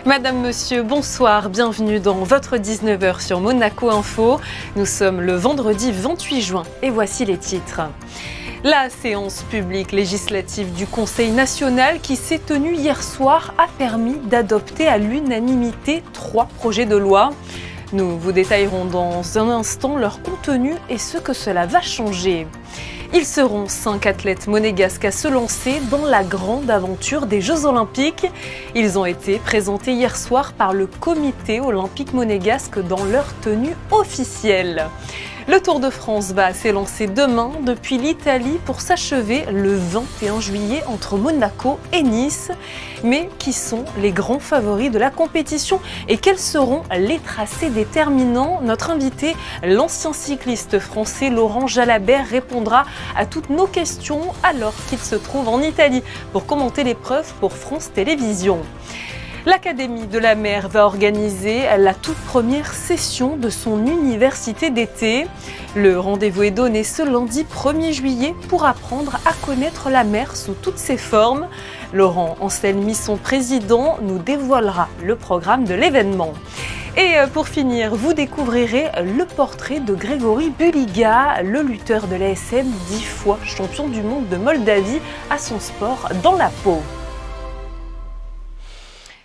Madame, Monsieur, bonsoir, bienvenue dans votre 19h sur Monaco Info. Nous sommes le vendredi 28 juin et voici les titres. La séance publique législative du Conseil national qui s'est tenue hier soir a permis d'adopter à l'unanimité 3 projets de loi. Nous vous détaillerons dans un instant leur contenu et ce que cela va changer. Ils seront 5 athlètes monégasques à se lancer dans la grande aventure des Jeux Olympiques. Ils ont été présentés hier soir par le Comité olympique monégasque dans leur tenue officielle. Le Tour de France va s'élancer demain depuis l'Italie pour s'achever le 21 juillet entre Monaco et Nice. Mais qui sont les grands favoris de la compétition et quels seront les tracés déterminants? Notre invité, l'ancien cycliste français Laurent Jalabert, répondra à toutes nos questions alors qu'il se trouve en Italie pour commenter l'épreuve pour France Télévisions. L'Académie de la mer va organiser la toute première session de son université d'été. Le rendez-vous est donné ce lundi 1er juillet pour apprendre à connaître la mer sous toutes ses formes. Laurent Anselmi, son président, nous dévoilera le programme de l'événement. Et pour finir, vous découvrirez le portrait de Grégory Buliga, le lutteur de l'ASM, 10 fois champion du monde de Moldavie, à son sport dans la peau.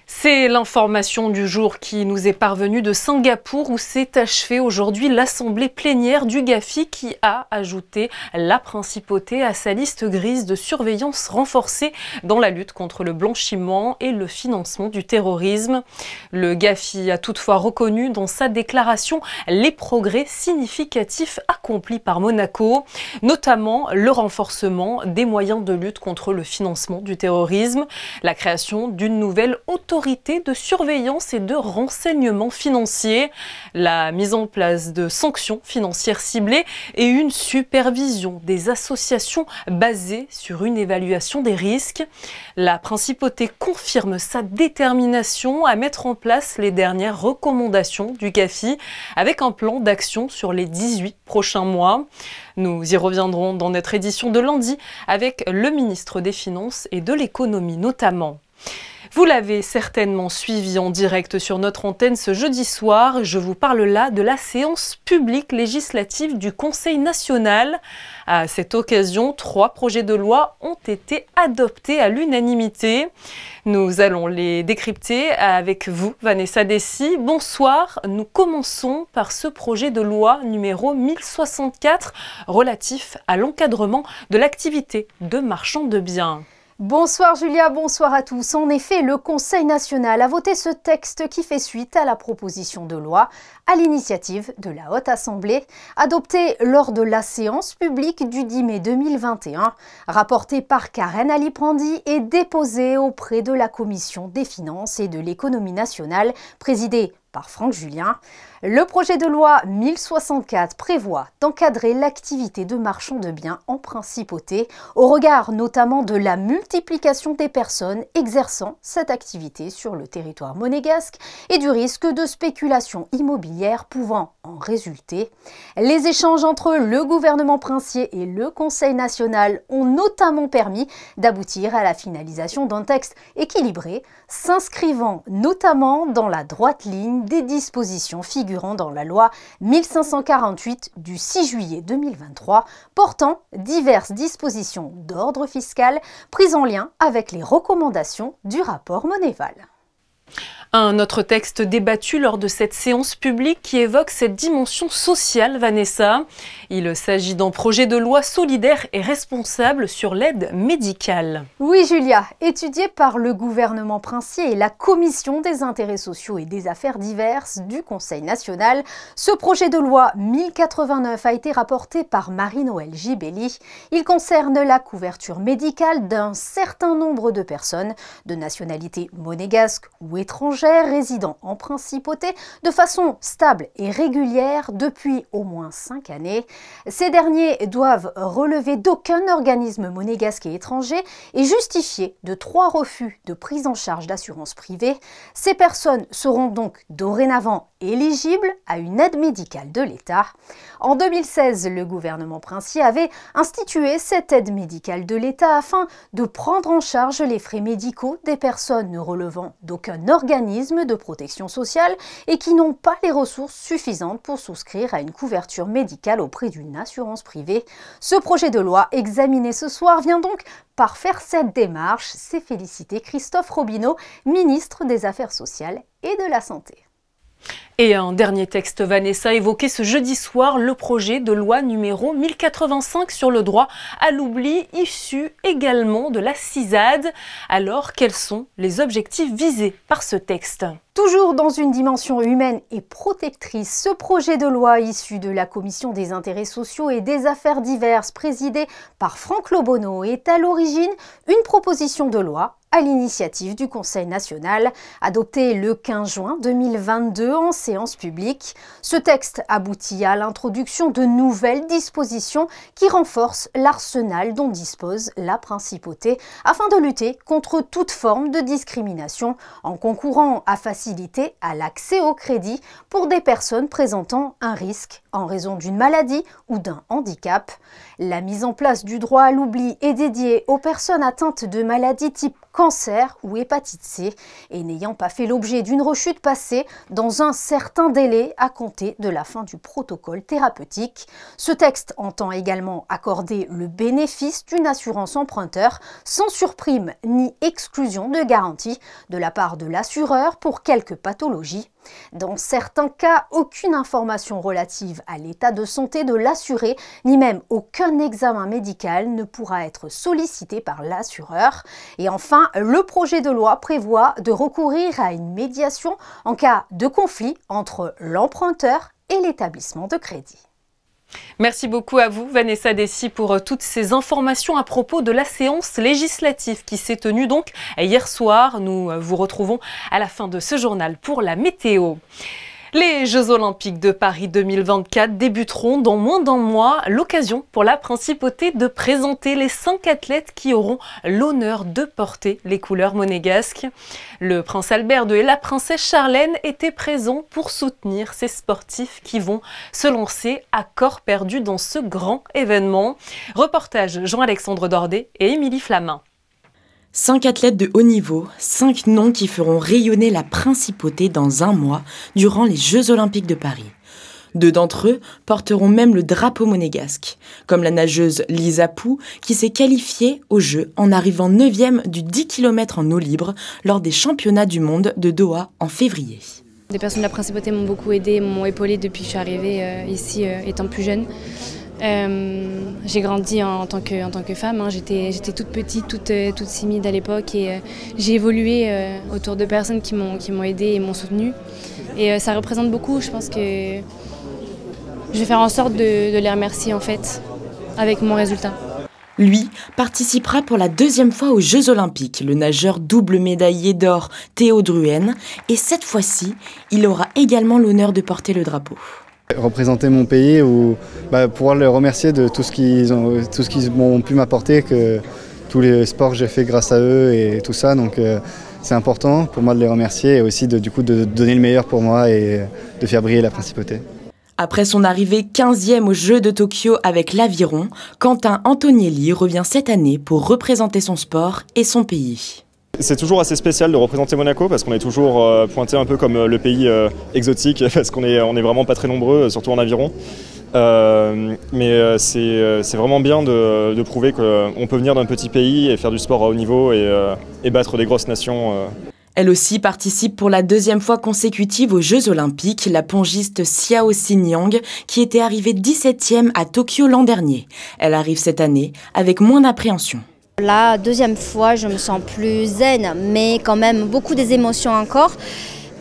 C'est l'information du jour qui nous est parvenue de Singapour où s'est achevée aujourd'hui l'assemblée plénière du GAFI qui a ajouté la principauté à sa liste grise de surveillance renforcée dans la lutte contre le blanchiment et le financement du terrorisme. Le GAFI a toutefois reconnu dans sa déclaration les progrès significatifs accomplis par Monaco, notamment le renforcement des moyens de lutte contre le financement du terrorisme, la création d'une nouvelle autorité de surveillance et de renseignement financier, la mise en place de sanctions financières ciblées et une supervision des associations basée sur une évaluation des risques. La principauté confirme sa détermination à mettre en place les dernières recommandations du GAFI avec un plan d'action sur les 18 prochains mois. Nous y reviendrons dans notre édition de lundi avec le ministre des Finances et de l'Économie notamment. Vous l'avez certainement suivi en direct sur notre antenne ce jeudi soir. Je vous parle là de la séance publique législative du Conseil national. À cette occasion, 3 projets de loi ont été adoptés à l'unanimité. Nous allons les décrypter avec vous, Vanessa Dessy. Bonsoir. Nous commençons par ce projet de loi numéro 1064 relatif à l'encadrement de l'activité de marchand de biens. Bonsoir Julia, bonsoir à tous. En effet, le Conseil national a voté ce texte qui fait suite à la proposition de loi à l'initiative de la Haute Assemblée, adoptée lors de la séance publique du 10 mai 2021, rapportée par Karen Aliprandi et déposée auprès de la Commission des finances et de l'économie nationale, présidée par Franck Julien. Le projet de loi 1064 prévoit d'encadrer l'activité de marchand de biens en principauté, au regard notamment de la multiplication des personnes exerçant cette activité sur le territoire monégasque et du risque de spéculation immobilière pouvant en résulter. Les échanges entre le gouvernement princier et le Conseil national ont notamment permis d'aboutir à la finalisation d'un texte équilibré, s'inscrivant notamment dans la droite ligne des dispositions figurant dans la loi 1548 du 6 juillet 2023 portant diverses dispositions d'ordre fiscal prises en lien avec les recommandations du rapport Monéval. Un autre texte débattu lors de cette séance publique qui évoque cette dimension sociale, Vanessa. Il s'agit d'un projet de loi solidaire et responsable sur l'aide médicale. Oui Julia, étudié par le gouvernement princier et la Commission des intérêts sociaux et des affaires diverses du Conseil national, ce projet de loi 1089 a été rapporté par Marie-Noëlle Gibelli. Il concerne la couverture médicale d'un certain nombre de personnes de nationalité monégasque ou étrangère résidant en principauté de façon stable et régulière depuis au moins 5 années. Ces derniers doivent relever d'aucun organisme monégasque et étranger et justifier de 3 refus de prise en charge d'assurance privée. Ces personnes seront donc dorénavant éligibles à une aide médicale de l'État. En 2016, le gouvernement princier avait institué cette aide médicale de l'État afin de prendre en charge les frais médicaux des personnes ne relevant d'aucun un organisme de protection sociale et qui n'ont pas les ressources suffisantes pour souscrire à une couverture médicale auprès d'une assurance privée. Ce projet de loi examiné ce soir vient donc parfaire cette démarche. C'est félicité Christophe Robineau, ministre des Affaires sociales et de la Santé. Et un dernier texte, Vanessa, évoquait ce jeudi soir le projet de loi numéro 1085 sur le droit à l'oubli, issu également de la CISAD. Alors, quels sont les objectifs visés par ce texte ? Toujours dans une dimension humaine et protectrice, ce projet de loi issu de la Commission des intérêts sociaux et des affaires diverses, présidée par Franck Lobonneau, est à l'origine une proposition de loi à l'initiative du Conseil national, adoptée le 15 juin 2022 en séance publique. Ce texte aboutit à l'introduction de nouvelles dispositions qui renforcent l'arsenal dont dispose la principauté afin de lutter contre toute forme de discrimination en concourant à faciliter à l'accès au crédit pour des personnes présentant un risque en raison d'une maladie ou d'un handicap. La mise en place du droit à l'oubli est dédiée aux personnes atteintes de maladies type cancer ou hépatite C et n'ayant pas fait l'objet d'une rechute passée dans un certain délai à compter de la fin du protocole thérapeutique. Ce texte entend également accorder le bénéfice d'une assurance emprunteur sans surprime ni exclusion de garantie de la part de l'assureur pour quelques pathologies. Dans certains cas, aucune information relative à l'état de santé de l'assuré, ni même aucun examen médical ne pourra être sollicité par l'assureur. Et enfin, le projet de loi prévoit de recourir à une médiation en cas de conflit entre l'emprunteur et l'établissement de crédit. Merci beaucoup à vous, Vanessa Dessy, pour toutes ces informations à propos de la séance législative qui s'est tenue donc hier soir. Nous vous retrouvons à la fin de ce journal pour la météo. Les Jeux Olympiques de Paris 2024 débuteront dans moins d'un mois. L'occasion pour la principauté de présenter les 5 athlètes qui auront l'honneur de porter les couleurs monégasques. Le prince Albert II et la princesse Charlène étaient présents pour soutenir ces sportifs qui vont se lancer à corps perdu dans ce grand événement. Reportage Jean-Alexandre Dordet et Émilie Flamin. 5 athlètes de haut niveau, 5 noms qui feront rayonner la principauté dans un mois durant les Jeux Olympiques de Paris. 2 d'entre eux porteront même le drapeau monégasque, comme la nageuse Lisa Pou qui s'est qualifiée aux Jeux en arrivant 9e du 10 km en eau libre lors des championnats du monde de Doha en février. Des personnes de la principauté m'ont beaucoup aidée, m'ont épaulée depuis que je suis arrivée ici étant plus jeune. J'ai grandi en tant que femme, hein. J'étais toute petite, toute timide à l'époque et j'ai évolué autour de personnes qui m'ont aidée et m'ont soutenue. Et ça représente beaucoup, je pense que je vais faire en sorte de les remercier en fait, avec mon résultat. Lui participera pour la 2e fois aux Jeux Olympiques, le nageur double médaillé d'or Théo Druhen, et cette fois-ci, il aura également l'honneur de porter le drapeau. Représenter mon pays ou pouvoir les remercier de tout ce qu'ils m'ont pu m'apporter, que tous les sports que j'ai fait grâce à eux et tout ça, donc c'est important pour moi de les remercier et aussi de donner le meilleur pour moi et de faire briller la principauté. Après son arrivée 15e aux Jeux de Tokyo avec l'aviron, Quentin Antonielli revient cette année pour représenter son sport et son pays. C'est toujours assez spécial de représenter Monaco parce qu'on est toujours pointé un peu comme le pays exotique parce qu'on est vraiment pas très nombreux, surtout en aviron. Mais c'est vraiment bien de prouver qu'on peut venir d'un petit pays et faire du sport à haut niveau et battre des grosses nations. Elle aussi participe pour la 2e fois consécutive aux Jeux Olympiques, la pongiste Xiao Xingyang, qui était arrivée 17e à Tokyo l'an dernier. Elle arrive cette année avec moins d'appréhension. La 2e fois, je me sens plus zen, mais quand même beaucoup des émotions encore.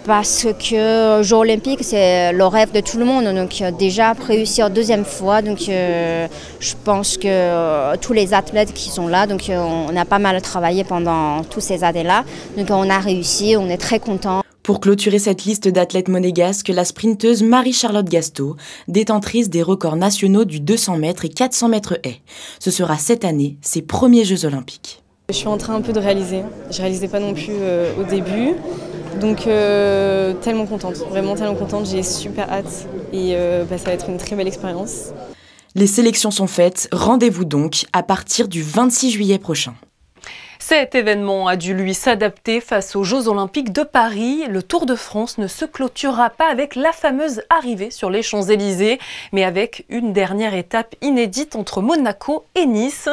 Parce que Jeux Olympiques, c'est le rêve de tout le monde. Donc déjà réussir 2e fois, donc je pense que tous les athlètes qui sont là, donc on a pas mal travaillé pendant toutes ces années-là. Donc on a réussi, on est très contents. Pour clôturer cette liste d'athlètes monégasques, la sprinteuse Marie-Charlotte Gastaud, détentrice des records nationaux du 200 mètres et 400 mètres haies. Ce sera cette année ses premiers Jeux Olympiques. Je suis en train un peu de réaliser. Je ne réalisais pas non plus au début. Donc tellement contente, vraiment tellement contente. J'ai super hâte et ça va être une très belle expérience. Les sélections sont faites. Rendez-vous donc à partir du 26 juillet prochain. Cet événement a dû lui s'adapter face aux Jeux Olympiques de Paris. Le Tour de France ne se clôturera pas avec la fameuse arrivée sur les Champs-Élysées, mais avec une dernière étape inédite entre Monaco et Nice.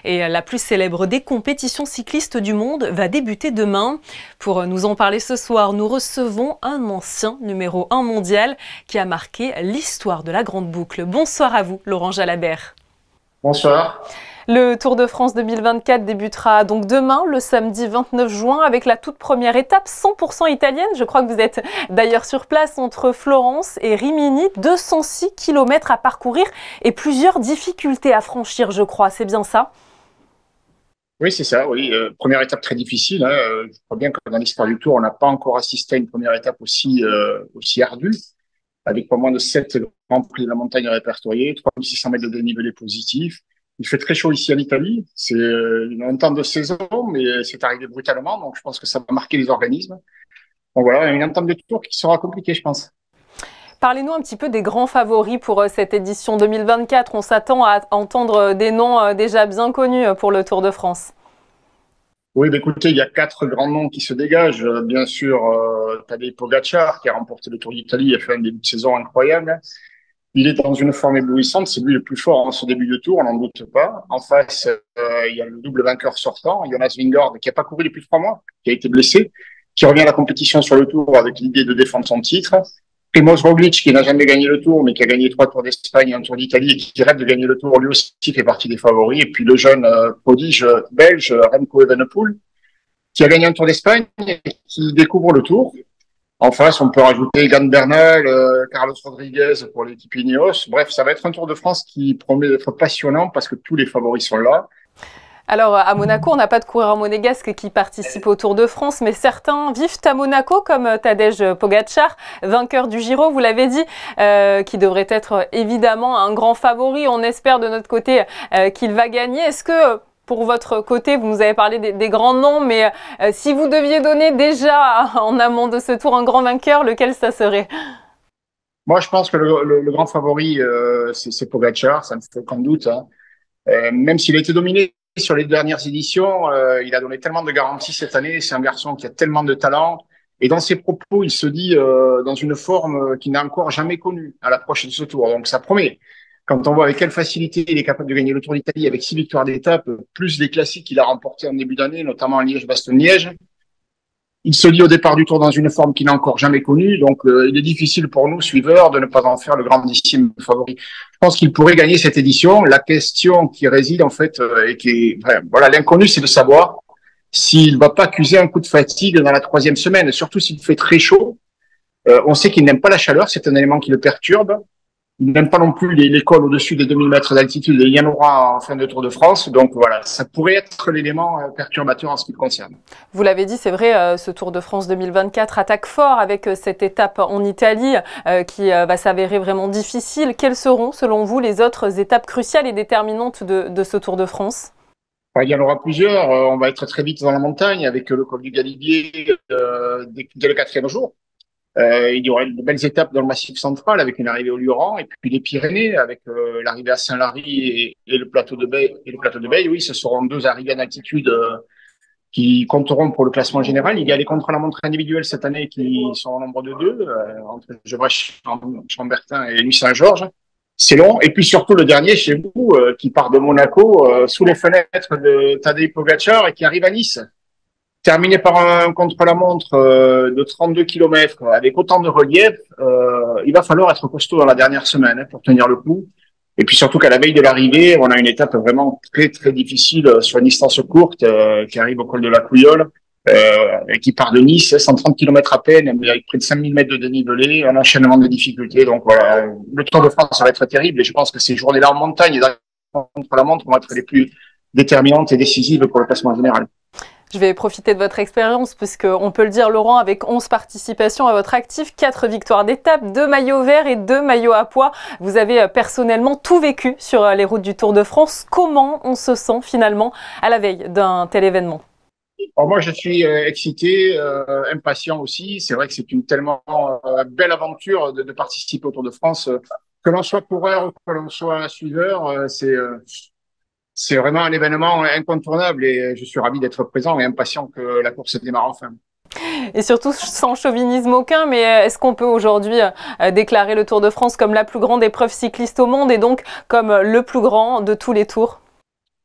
Et la plus célèbre des compétitions cyclistes du monde va débuter demain. Pour nous en parler ce soir, nous recevons un ancien numéro 1 mondial qui a marqué l'histoire de la Grande Boucle. Bonsoir à vous, Laurent Jalabert. Bonsoir. Le Tour de France 2024 débutera donc demain, le samedi 29 juin, avec la toute première étape 100% italienne. Je crois que vous êtes d'ailleurs sur place entre Florence et Rimini. 206 km à parcourir et plusieurs difficultés à franchir, je crois. C'est bien ça? Oui, c'est ça, oui. Première étape très difficile. Je crois bien que dans l'histoire du Tour, on n'a pas encore assisté à une première étape aussi ardue, avec pas moins de 7 grands prix de la montagne répertoriés, 3600 mètres de dénivelé positif. Il fait très chaud ici en Italie. C'est un temps de saison, mais c'est arrivé brutalement. Donc, je pense que ça va marquer les organismes. Donc voilà, une entame de Tour qui sera compliquée, je pense. Parlez-nous un petit peu des grands favoris pour cette édition 2024. On s'attend à entendre des noms déjà bien connus pour le Tour de France. Oui, écoutez, il y a 4 grands noms qui se dégagent. Bien sûr, Tadej Pogacar, qui a remporté le Tour d'Italie, a fait un début de saison incroyable. Il est dans une forme éblouissante, c'est lui le plus fort en ce début de tour, on n'en doute pas. En face, il y a le double vainqueur sortant, Jonas Vingegaard, qui n'a pas couru depuis 3 mois, qui a été blessé, qui revient à la compétition sur le tour avec l'idée de défendre son titre. Primož Roglic, qui n'a jamais gagné le tour, mais qui a gagné 3 Tours d'Espagne et un Tour d'Italie, et qui rêve de gagner le tour, lui aussi fait partie des favoris. Et puis le jeune prodige belge, Remco Evenepoel, qui a gagné un Tour d'Espagne et qui découvre le tour. En face, on peut rajouter Egan Bernal, Carlos Rodriguez pour l'équipe Ineos. Bref, ça va être un Tour de France qui promet d'être passionnant parce que tous les favoris sont là. Alors, à Monaco, on n'a pas de coureur monégasque qui participe au Tour de France, mais certains vivent à Monaco, comme Tadej Pogacar, vainqueur du Giro, vous l'avez dit, qui devrait être évidemment un grand favori. On espère de notre côté qu'il va gagner. Est-ce que, pour votre côté, vous nous avez parlé des grands noms, mais si vous deviez donner déjà en amont de ce tour un grand vainqueur, lequel ça serait? Moi, je pense que le grand favori, c'est Pogacar, ça ne fait aucun doute. Hein. Même s'il a été dominé sur les dernières éditions, il a donné tellement de garanties cette année. C'est un garçon qui a tellement de talent. Et dans ses propos, il se dit dans une forme qu'il n'a encore jamais connue à l'approche de ce tour. Donc, ça promet. Quand on voit avec quelle facilité il est capable de gagner le Tour d'Italie avec 6 victoires d'étape, plus les classiques qu'il a remportés en début d'année, notamment Liège-Bastogne-Liège, il se dit au départ du Tour dans une forme qu'il n'a encore jamais connue. Donc, il est difficile pour nous, suiveurs, de ne pas en faire le grandissime favori. Je pense qu'il pourrait gagner cette édition. La question qui réside, en fait, et qui est, voilà, l'inconnu, c'est de savoir s'il va pas accuser un coup de fatigue dans la 3e semaine, surtout s'il fait très chaud. On sait qu'il n'aime pas la chaleur, c'est un élément qui le perturbe. Il n'aime pas non plus les cols au-dessus des 2000 mètres d'altitude. Il y en aura en fin de Tour de France. Donc voilà, ça pourrait être l'élément perturbateur en ce qui le concerne. Vous l'avez dit, c'est vrai, ce Tour de France 2024 attaque fort avec cette étape en Italie qui va s'avérer vraiment difficile. Quelles seront, selon vous, les autres étapes cruciales et déterminantes de ce Tour de France? Il y en aura plusieurs. On va être très vite dans la montagne avec le col du Galibier dès le 4e jour. Il y aura de belles étapes dans le Massif central avec une arrivée au Lioran et puis les Pyrénées avec l'arrivée à Saint-Lary et le plateau de Beille. Oui, ce seront 2 arrivées en altitude qui compteront pour le classement général. Il y a les contre-la-montre individuels cette année qui sont au nombre de 2 entre Gevrech, Chambertin et Nuit Saint-Georges. C'est long. Et puis surtout le dernier chez vous qui part de Monaco sous les fenêtres de Tadej Pogacar et qui arrive à Nice. Terminé par un contre-la-montre de 32 km avec autant de relief, il va falloir être costaud dans la dernière semaine pour tenir le coup. Et puis surtout qu'à la veille de l'arrivée, on a une étape vraiment très très difficile sur une distance courte qui arrive au col de la Couillole, et qui part de Nice, 130 km à peine, mais avec près de 5000 mètres de dénivelé, un enchaînement de difficultés. Donc voilà, le Tour de France ça va être terrible et je pense que ces journées-là en montagne et dans le contre-la-montre vont être les plus déterminantes et décisives pour le classement général. Je vais profiter de votre expérience puisqu'on peut le dire, Laurent, avec 11 participations à votre actif, 4 victoires d'étape, 2 maillots verts et 2 maillots à pois. Vous avez personnellement tout vécu sur les routes du Tour de France. Comment on se sent finalement à la veille d'un tel événement? Alors moi, je suis excité, impatient aussi. C'est vrai que c'est une tellement belle aventure de participer au Tour de France. Que l'on soit coureur ou que l'on soit suiveur, c'est vraiment un événement incontournable et je suis ravi d'être présent et impatient que la course démarre enfin. Et surtout sans chauvinisme aucun, mais est-ce qu'on peut aujourd'hui déclarer le Tour de France comme la plus grande épreuve cycliste au monde et donc comme le plus grand de tous les tours?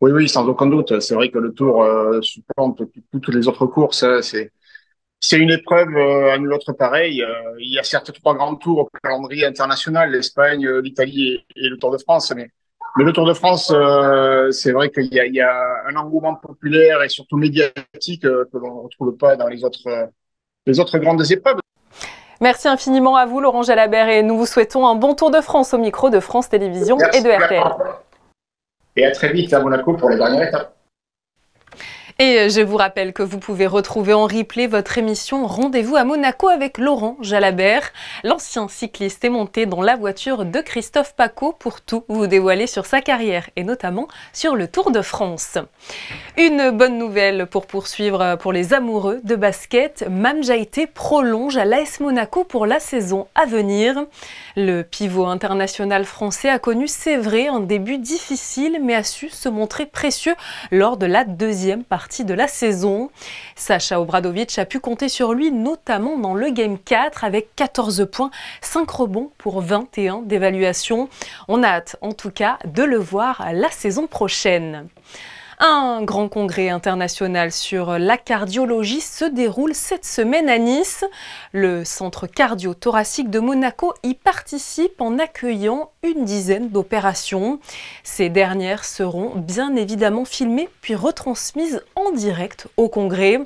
Oui, oui, sans aucun doute. C'est vrai que le Tour supplante toutes les autres courses. C'est une épreuve à nul autre pareil. Il y a certes 3 grands tours au calendrier international, l'Espagne, l'Italie et le Tour de France. Mais le Tour de France, c'est vrai qu'il y a un engouement populaire et surtout médiatique que l'on ne retrouve pas dans les autres grandes épreuves. Merci infiniment à vous, Laurent Jalabert, et nous vous souhaitons un bon Tour de France au micro de France Télévisions et de RTL. Et à très vite à Monaco pour les dernières étapes. Et je vous rappelle que vous pouvez retrouver en replay votre émission Rendez-vous à Monaco avec Laurent Jalabert. L'ancien cycliste est monté dans la voiture de Christophe Pacaud pour tout vous dévoiler sur sa carrière et notamment sur le Tour de France. Une bonne nouvelle pour poursuivre pour les amoureux de basket. Mame Jaïté prolonge à l'AS Monaco pour la saison à venir. Le pivot international français a connu, c'est vrai, un début difficile mais a su se montrer précieux lors de la deuxième partie de la saison. Sacha Obradovic a pu compter sur lui notamment dans le Game 4 avec 14 points, 5 rebonds pour 21 d'évaluation. On a hâte en tout cas de le voir la saison prochaine. Un grand congrès international sur la cardiologie se déroule cette semaine à Nice. Le centre cardio-thoracique de Monaco y participe en accueillant une dizaine d'opérations. Ces dernières seront bien évidemment filmées puis retransmises en direct au congrès.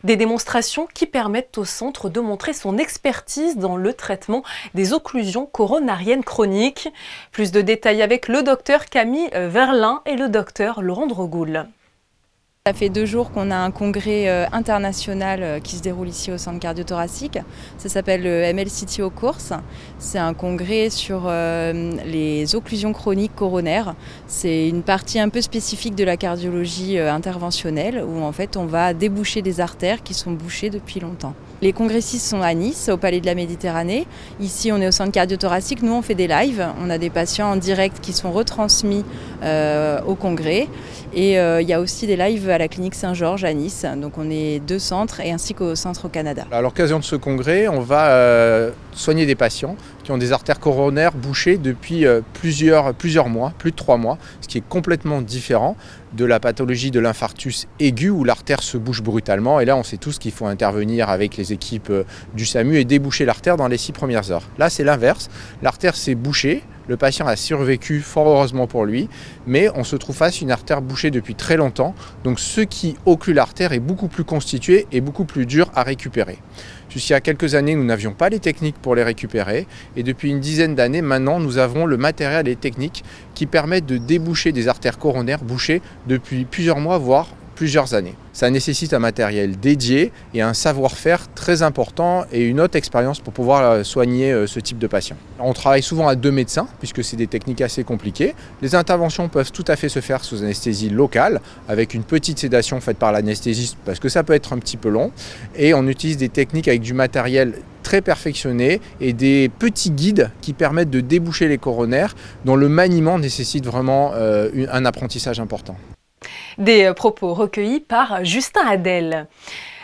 Des démonstrations qui permettent au centre de montrer son expertise dans le traitement des occlusions coronariennes chroniques. Plus de détails avec le docteur Camille Verlin et le docteur Laurent Drogoul. Ça fait 2 jours qu'on a un congrès international qui se déroule ici au centre cardio-thoracique. Ça s'appelle le MLCTO Course. C'est un congrès sur les occlusions chroniques coronaires. C'est une partie un peu spécifique de la cardiologie interventionnelle où en fait on va déboucher des artères qui sont bouchées depuis longtemps. Les congressistes sont à Nice, au Palais de la Méditerranée. Ici, on est au centre cardio-thoracique. Nous, on fait des lives. On a des patients en direct qui sont retransmis au congrès. Et il y a aussi des lives à la clinique Saint-Georges à Nice. Donc, on est 2 centres et ainsi qu'au centre au Canada. À l'occasion de ce congrès, on va soigner des patients qui ont des artères coronaires bouchées depuis plusieurs mois, plus de 3 mois, ce qui est complètement différent de la pathologie de l'infarctus aigu où l'artère se bouche brutalement. Et là, on sait tous qu'il faut intervenir avec les équipes du SAMU et déboucher l'artère dans les 6 premières heures. Là, c'est l'inverse. L'artère s'est bouchée. Le patient a survécu, fort heureusement pour lui, mais on se trouve face à une artère bouchée depuis très longtemps. Donc ce qui occlue l'artère est beaucoup plus constitué et beaucoup plus dur à récupérer. Jusqu'il y a quelques années, nous n'avions pas les techniques pour les récupérer. Et depuis une dizaine d'années, maintenant, nous avons le matériel et les techniques qui permettent de déboucher des artères coronaires bouchées depuis plusieurs mois, voire plusieurs années. Ça nécessite un matériel dédié et un savoir-faire très important et une haute expérience pour pouvoir soigner ce type de patient. On travaille souvent à 2 médecins puisque c'est des techniques assez compliquées. Les interventions peuvent tout à fait se faire sous anesthésie locale avec une petite sédation faite par l'anesthésiste parce que ça peut être un petit peu long. Et on utilise des techniques avec du matériel très perfectionné et des petits guides qui permettent de déboucher les coronaires dont le maniement nécessite vraiment un apprentissage important. Des propos recueillis par Justin Hadel.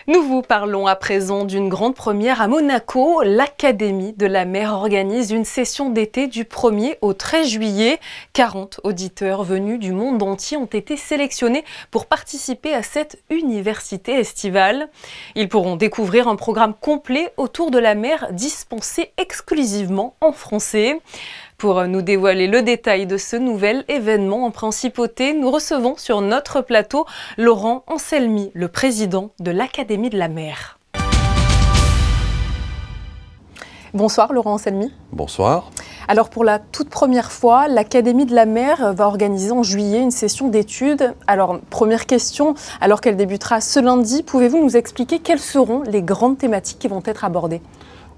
Nous vous parlons à présent d'une grande première à Monaco. L'Académie de la mer organise une session d'été du 1er au 13 juillet. 40 auditeurs venus du monde entier ont été sélectionnés pour participer à cette université estivale. Ils pourront découvrir un programme complet autour de la mer dispensé exclusivement en français. Pour nous dévoiler le détail de ce nouvel événement en principauté, nous recevons sur notre plateau Laurent Anselmi, le président de l'Académie de la mer. Bonsoir Laurent Anselmi. Bonsoir. Alors pour la toute première fois, l'Académie de la mer va organiser en juillet une session d'études. Alors première question, alors qu'elle débutera ce lundi, pouvez-vous nous expliquer quelles seront les grandes thématiques qui vont être abordées ?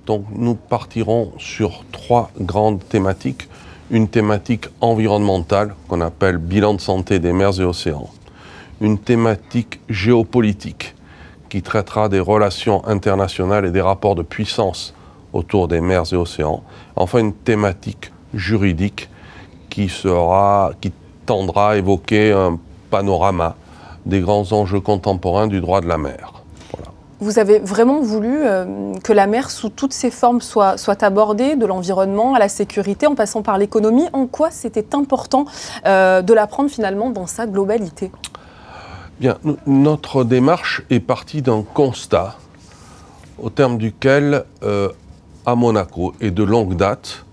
Donc nous partirons sur 3 grandes thématiques. Une thématique environnementale qu'on appelle bilan de santé des mers et océans. Une thématique géopolitique qui traitera des relations internationales et des rapports de puissance autour des mers et océans. Enfin une thématique juridique qui tendra à évoquer un panorama des grands enjeux contemporains du droit de la mer. Vous avez vraiment voulu que la mer, sous toutes ses formes, soit abordée, de l'environnement à la sécurité, en passant par l'économie. En quoi c'était important de la prendre finalement dans sa globalité? Bien, notre démarche est partie d'un constat au terme duquel, à Monaco et de longue date,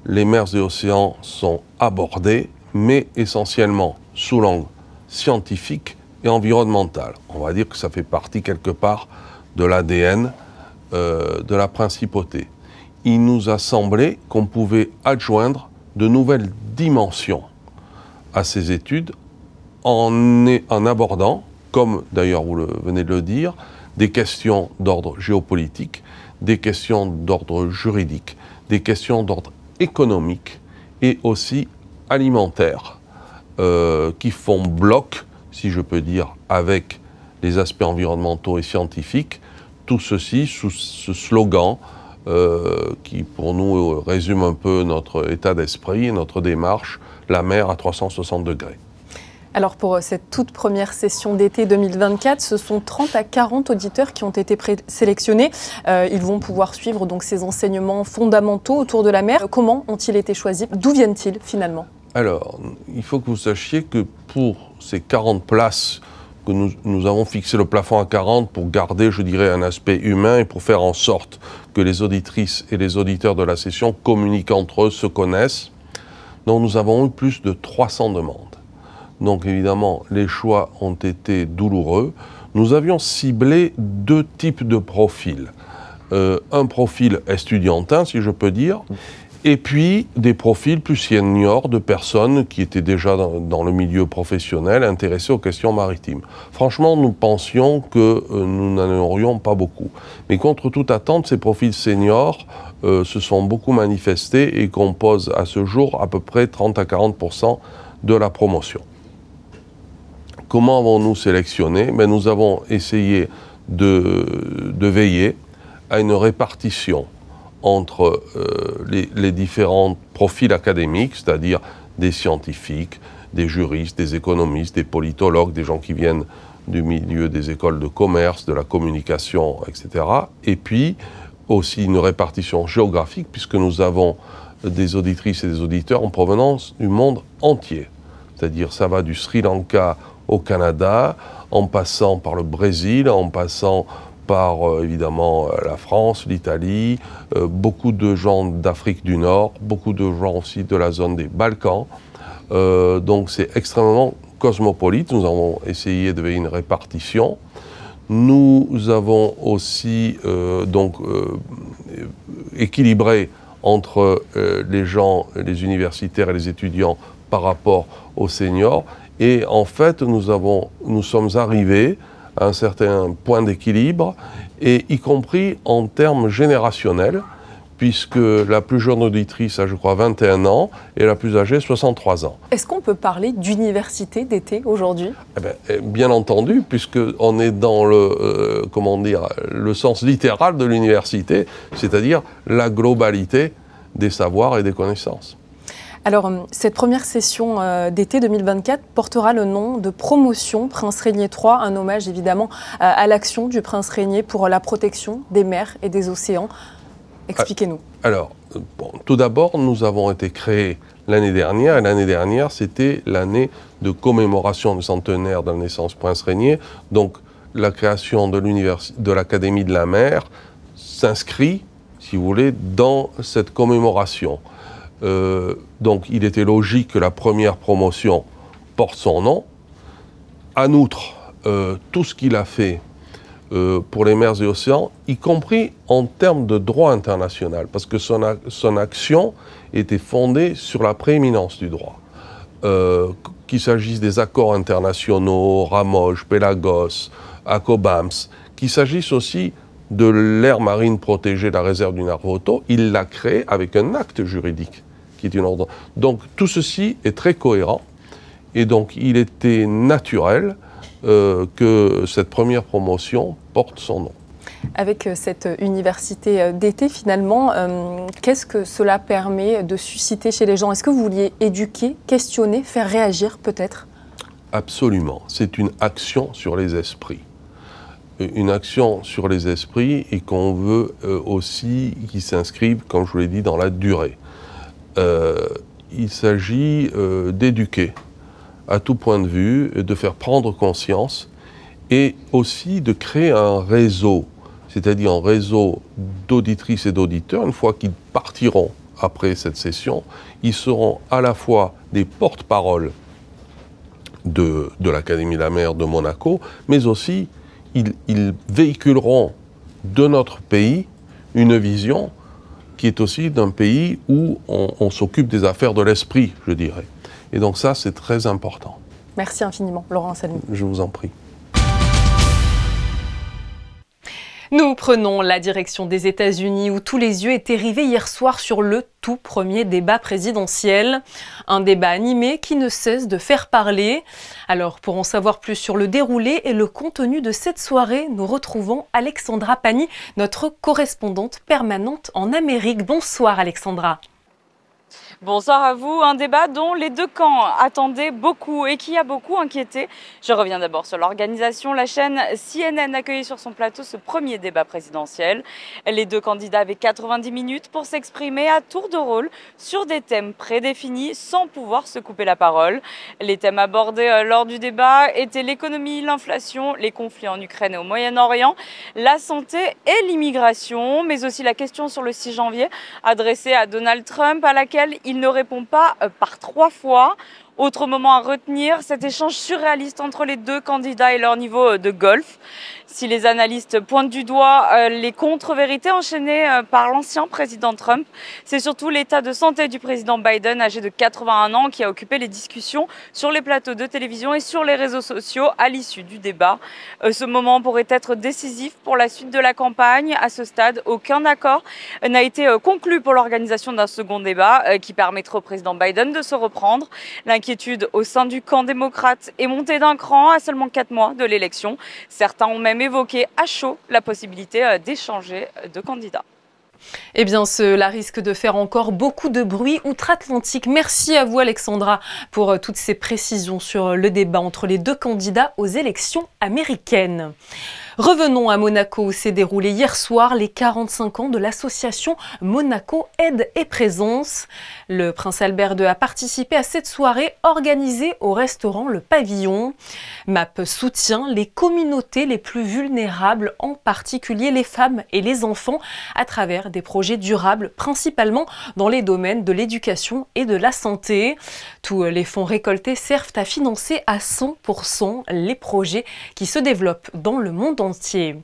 les mers et océans sont abordés, mais essentiellement sous l'angle scientifique et environnemental. On va dire que ça fait partie quelque part de l'ADN de la principauté. Il nous a semblé qu'on pouvait adjoindre de nouvelles dimensions à ces études en abordant, comme d'ailleurs vous venez de le dire, des questions d'ordre géopolitique, des questions d'ordre juridique, des questions d'ordre économique et aussi alimentaire, qui font bloc, si je peux dire, avec les aspects environnementaux et scientifiques, tout ceci sous ce slogan qui, pour nous, résume un peu notre état d'esprit et notre démarche, la mer à 360 degrés. Alors pour cette toute première session d'été 2024, ce sont 30 à 40 auditeurs qui ont été sélectionnés. Ils vont pouvoir suivre donc ces enseignements fondamentaux autour de la mer. Comment ont-ils été choisis? D'où viennent-ils finalement? Alors, il faut que vous sachiez que pour ces 40 places, que nous avons fixé le plafond à 40 pour garder, je dirais, un aspect humain et pour faire en sorte que les auditrices et les auditeurs de la session communiquent entre eux, se connaissent. Donc nous avons eu plus de 300 demandes. Donc évidemment, les choix ont été douloureux. Nous avions ciblé deux types de profils. Un profil estudiantin, si je peux dire, et puis des profils plus seniors de personnes qui étaient déjà dans le milieu professionnel, intéressées aux questions maritimes. Franchement, nous pensions que nous n'en aurions pas beaucoup. Mais contre toute attente, ces profils seniors se sont beaucoup manifestés et composent à ce jour à peu près 30 à 40% de la promotion. Comment avons-nous sélectionné? Nous avons essayé de veiller à une répartition entre les différents profils académiques, c'est-à-dire des scientifiques, des juristes, des économistes, des politologues, des gens qui viennent du milieu des écoles de commerce, de la communication, etc. Et puis aussi une répartition géographique, puisque nous avons des auditrices et des auditeurs en provenance du monde entier. C'est-à-dire ça va du Sri Lanka au Canada, en passant par le Brésil, en passant par évidemment la France, l'Italie, beaucoup de gens d'Afrique du Nord, beaucoup de gens aussi de la zone des Balkans. Donc c'est extrêmement cosmopolite. Nous avons essayé de faire une répartition. Nous avons aussi équilibré entre les gens, les universitaires et les étudiants par rapport aux seniors. Et en fait, nous sommes arrivés à un certain point d'équilibre, et y compris en termes générationnels, puisque la plus jeune auditrice a, je crois, 21 ans, et la plus âgée, 63 ans. Est-ce qu'on peut parler d'université d'été aujourd'hui? Bien entendu, puisqu'on est dans le sens littéral de l'université, c'est-à-dire la globalité des savoirs et des connaissances. Alors, cette première session d'été 2024 portera le nom de Promotion Prince Régnier III, un hommage évidemment à l'action du Prince Régnier pour la protection des mers et des océans. Expliquez-nous. Alors, tout d'abord, nous avons été créés l'année dernière, et l'année dernière, c'était l'année de commémoration du centenaire de la naissance Prince Régnier. Donc, la création de l'Académie de la mer s'inscrit, si vous voulez, dans cette commémoration. Donc il était logique que la première promotion porte son nom. En outre, tout ce qu'il a fait pour les mers et océans, y compris en termes de droit international, parce que son action était fondée sur la prééminence du droit. Qu'il s'agisse des accords internationaux, Ramoge, Pélagos, ACOBAMS, qu'il s'agisse aussi de l'aire marine protégée de la réserve du Narvoto, il l'a créé avec un acte juridique qui est une ordonnance. Donc tout ceci est très cohérent, et donc il était naturel que cette première promotion porte son nom. Avec cette université d'été, finalement, qu'est-ce que cela permet de susciter chez les gens? Est-ce que vous vouliez éduquer, questionner, faire réagir peut-être? Absolument. C'est une action sur les esprits. Une action sur les esprits et qu'on veut aussi qu'ils s'inscrivent, comme je vous l'ai dit, dans la durée. Il s'agit d'éduquer à tout point de vue, de faire prendre conscience et aussi de créer un réseau, c'est-à-dire un réseau d'auditrices et d'auditeurs. Une fois qu'ils partiront après cette session, ils seront à la fois des porte-paroles de l'Académie de la mer de Monaco, mais aussi ils véhiculeront de notre pays une vision qui est aussi d'un pays où on s'occupe des affaires de l'esprit, je dirais. Et donc ça, c'est très important. Merci infiniment, Laurent Anselmi. Je vous en prie. Nous prenons la direction des États-Unis où tous les yeux étaient rivés hier soir sur le tout premier débat présidentiel. Un débat animé qui ne cesse de faire parler. Alors pour en savoir plus sur le déroulé et le contenu de cette soirée, nous retrouvons Alexandra Pani, notre correspondante permanente en Amérique. Bonsoir Alexandra. Bonsoir à vous. Un débat dont les deux camps attendaient beaucoup et qui a beaucoup inquiété. Je reviens d'abord sur l'organisation. La chaîne CNN accueillait sur son plateau ce premier débat présidentiel. Les deux candidats avaient 90 minutes pour s'exprimer à tour de rôle sur des thèmes prédéfinis sans pouvoir se couper la parole. Les thèmes abordés lors du débat étaient l'économie, l'inflation, les conflits en Ukraine et au Moyen-Orient, la santé et l'immigration, mais aussi la question sur le 6 janvier adressée à Donald Trump à laquelle il ne répond pas par 3 fois. Autre moment à retenir, cet échange surréaliste entre les deux candidats et leur niveau de golf. Si les analystes pointent du doigt les contre-vérités enchaînées par l'ancien président Trump, c'est surtout l'état de santé du président Biden, âgé de 81 ans, qui a occupé les discussions sur les plateaux de télévision et sur les réseaux sociaux à l'issue du débat. Ce moment pourrait être décisif pour la suite de la campagne. À ce stade, aucun accord n'a été conclu pour l'organisation d'un second débat qui permettrait au président Biden de se reprendre. L'inquiétude au sein du camp démocrate est montée d'un cran à seulement 4 mois de l'élection. Certains ont même évoqué à chaud la possibilité d'échanger de candidats. Eh bien, cela risque de faire encore beaucoup de bruit outre-Atlantique. Merci à vous, Alexandra, pour toutes ces précisions sur le débat entre les deux candidats aux élections américaines. Revenons à Monaco où s'est déroulé hier soir les 45 ans de l'association Monaco Aide et Présence. Le prince Albert II a participé à cette soirée organisée au restaurant Le Pavillon. MAP soutient les communautés les plus vulnérables, en particulier les femmes et les enfants, à travers des projets durables, principalement dans les domaines de l'éducation et de la santé. Tous les fonds récoltés servent à financer à 100% les projets qui se développent dans le monde entier.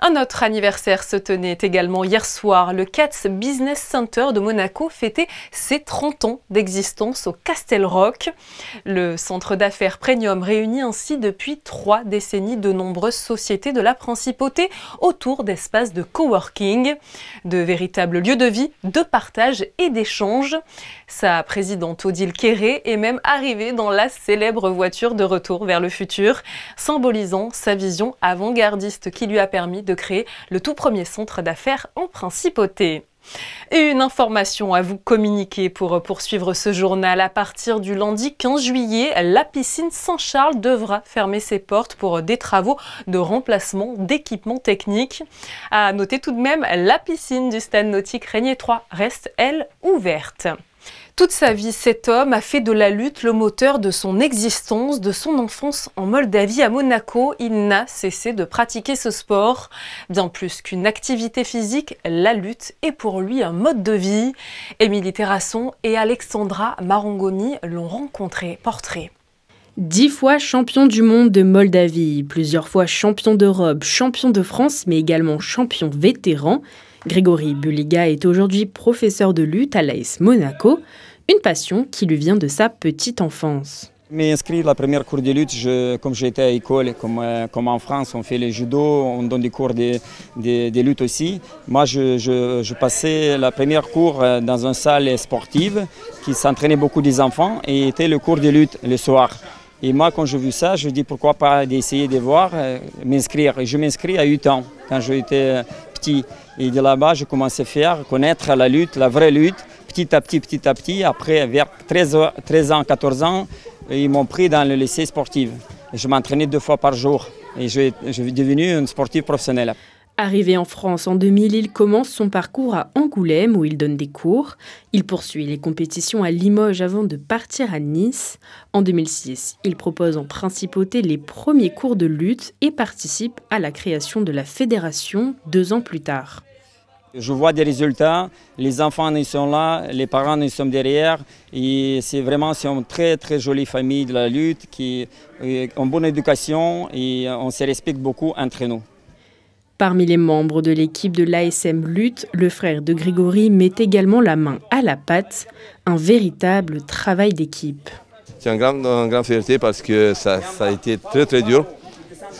Un autre anniversaire se tenait également hier soir. Le Katz Business Center de Monaco fêtait ses 30 ans d'existence au Castle Rock. Le centre d'affaires premium réunit ainsi depuis 3 décennies de nombreuses sociétés de la principauté autour d'espaces de coworking, de véritables lieux de vie, de partage et d'échange. Sa présidente Odile Quéré est même arrivée dans la célèbre voiture de retour vers le futur, symbolisant sa vision avant-gardiste qui lui a permis de créer le tout premier centre d'affaires en principauté. Et une information à vous communiquer pour poursuivre ce journal. À partir du lundi 15 juillet, la piscine Saint-Charles devra fermer ses portes pour des travaux de remplacement d'équipements techniques. À noter tout de même, la piscine du stade nautique Régnier 3 reste, elle, ouverte. Toute sa vie, cet homme a fait de la lutte le moteur de son existence, de son enfance en Moldavie à Monaco. Il n'a cessé de pratiquer ce sport. Bien plus qu'une activité physique, la lutte est pour lui un mode de vie. Émilie Terrasson et Alexandra Marangoni l'ont rencontré. Portrait. 10 fois champion du monde de Moldavie, plusieurs fois champion d'Europe, champion de France, mais également champion vétéran. Grégory Buliga est aujourd'hui professeur de lutte à l'AS Monaco, une passion qui lui vient de sa petite enfance. Je m'ai inscrit à la première cours de lutte, comme j'étais à l'école, comme en France, on fait le judo, on donne des cours de lutte aussi. Moi, je passais la première cours dans une salle sportive qui s'entraînait beaucoup des enfants et était le cours de lutte le soir. Et moi, quand j'ai vu ça, je dis pourquoi pas d'essayer de voir, m'inscrire. Et je m'inscris à 8 ans, quand j'étais petit. Et de là-bas, je commençais à faire connaître la lutte, la vraie lutte. petit à petit, après vers 13 ans, 14 ans, ils m'ont pris dans le lycée sportif. Je m'entraînais 2 fois par jour et je suis devenu un sportif professionnel. Arrivé en France en 2000, il commence son parcours à Angoulême où il donne des cours. Il poursuit les compétitions à Limoges avant de partir à Nice. En 2006, il propose en principauté les premiers cours de lutte et participe à la création de la fédération 2 ans plus tard. Je vois des résultats, les enfants ils sont là, les parents ils sont derrière et c'est une très très jolie famille de la lutte qui ont une bonne éducation et on se respecte beaucoup entre nous. Parmi les membres de l'équipe de l'ASM Lutte, le frère de Grégory met également la main à la pâte, un véritable travail d'équipe. C'est une grande fierté parce que ça a été très très dur.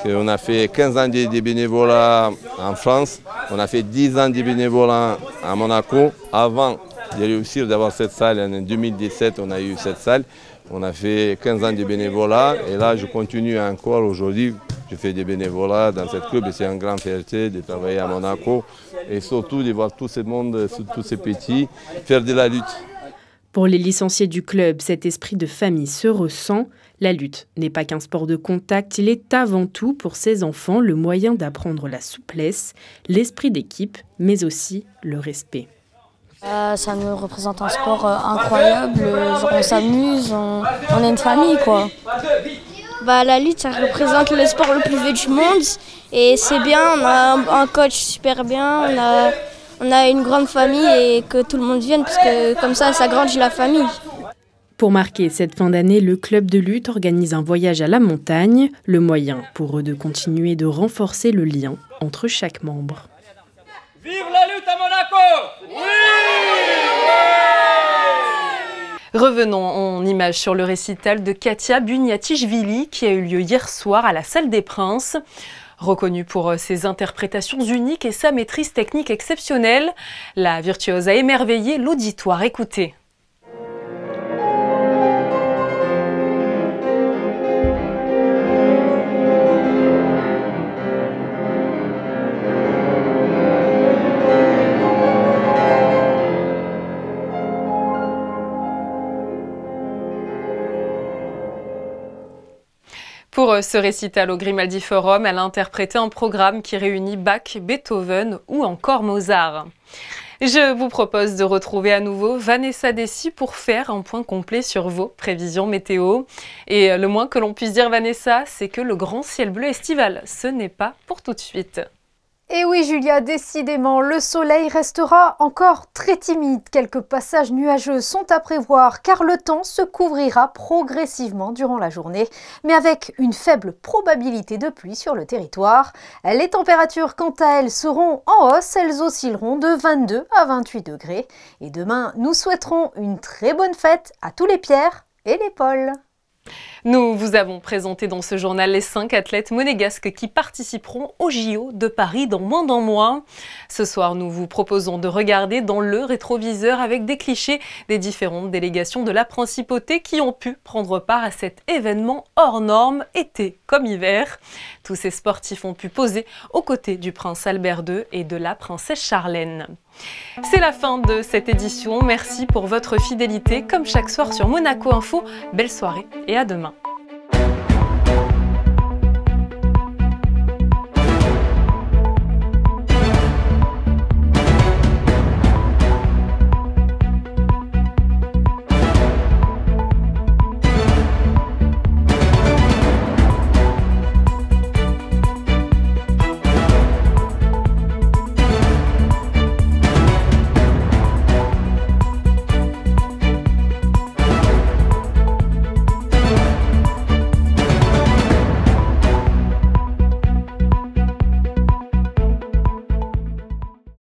On a fait 15 ans de bénévolat en France, on a fait 10 ans de bénévolat à Monaco. Avant de réussir d'avoir cette salle, en 2017 on a eu cette salle. On a fait 15 ans de bénévolat et là je continue encore aujourd'hui. Je fais des bénévolats dans cette club et c'est une grande fierté de travailler à Monaco et surtout de voir tout ce monde, tous ces petits, faire de la lutte. Pour les licenciés du club, cet esprit de famille se ressent. La lutte n'est pas qu'un sport de contact, il est avant tout pour ces enfants le moyen d'apprendre la souplesse, l'esprit d'équipe, mais aussi le respect. Ça nous représente un sport incroyable, genre on s'amuse, on est une famille quoi. La lutte, ça représente le sport le plus vieux du monde et c'est bien, on a un coach super bien, on a une grande famille et que tout le monde vienne parce que comme ça grandit la famille. Pour marquer cette fin d'année, le club de lutte organise un voyage à la montagne, le moyen pour eux de continuer de renforcer le lien entre chaque membre. Vive la lutte à Monaco! Oui! Revenons en images sur le récital de Katia Buniatichvili qui a eu lieu hier soir à la Salle des Princes. Reconnue pour ses interprétations uniques et sa maîtrise technique exceptionnelle, la virtuose a émerveillé l'auditoire. Écoutez. Pour ce récital au Grimaldi Forum, elle a interprété un programme qui réunit Bach, Beethoven ou encore Mozart. Je vous propose de retrouver à nouveau Vanessa Dessy pour faire un point complet sur vos prévisions météo. Et le moins que l'on puisse dire, Vanessa, c'est que le grand ciel bleu estival, ce n'est pas pour tout de suite. Et oui Julia, décidément, le soleil restera encore très timide. Quelques passages nuageux sont à prévoir car le temps se couvrira progressivement durant la journée, mais avec une faible probabilité de pluie sur le territoire. Les températures, quant à elles, seront en hausse, elles oscilleront de 22 à 28 degrés. Et demain, nous souhaiterons une très bonne fête à tous les Pierre et les Paul. Nous vous avons présenté dans ce journal les 5 athlètes monégasques qui participeront au JO de Paris dans moins d'un mois. Ce soir, nous vous proposons de regarder dans le rétroviseur avec des clichés des différentes délégations de la Principauté qui ont pu prendre part à cet événement hors norme, été comme hiver. Tous ces sportifs ont pu poser aux côtés du prince Albert II et de la princesse Charlène. C'est la fin de cette édition. Merci pour votre fidélité. Comme chaque soir sur Monaco Info, belle soirée et à demain.